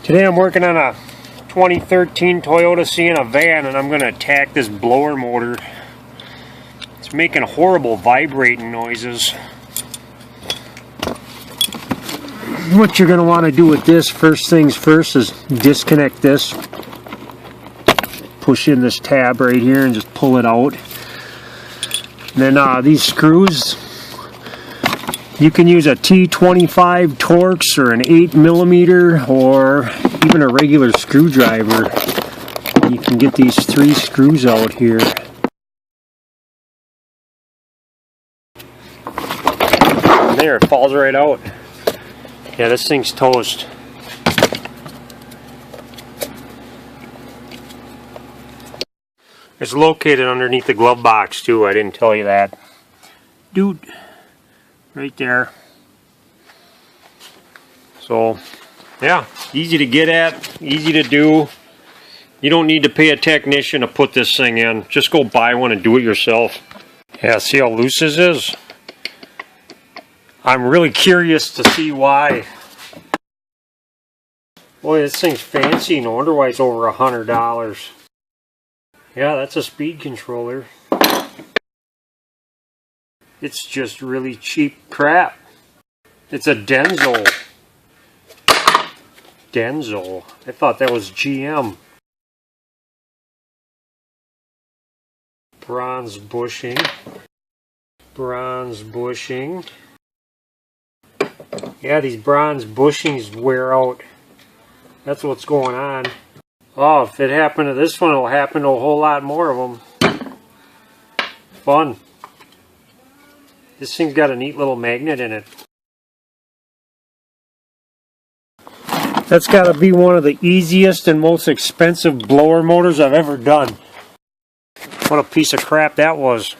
Today I'm working on a 2013 Toyota Sienna van, and I'm going to attack this blower motor. It's making horrible vibrating noises. What you're going to want to do with this, first things first, is disconnect this. Push in this tab right here and just pull it out. And then these screws, you can use a T25 Torx or an 8mm or even a regular screwdriver. You can get these 3 screws out here. And there, it falls right out. Yeah, this thing's toast. It's located underneath the glove box too, I didn't tell you that. Dude. Right there. So, yeah, easy to get at, easy to do. You don't need to pay a technician to put this thing in. Just go buy one and do it yourself. Yeah, see how loose this is? I'm really curious to see why. Boy, this thing's fancy. No wonder why it's over $100. Yeah, that's a speed controller. It's just really cheap crap. It's a Denso. Denso. I thought that was GM. Bronze bushing. Bronze bushing. Yeah, these bronze bushings wear out. That's what's going on. Oh, if it happened to this one, it'll happen to a whole lot more of them. Fun. This thing's got a neat little magnet in it. That's got to be one of the easiest and most expensive blower motors I've ever done. What a piece of crap that was.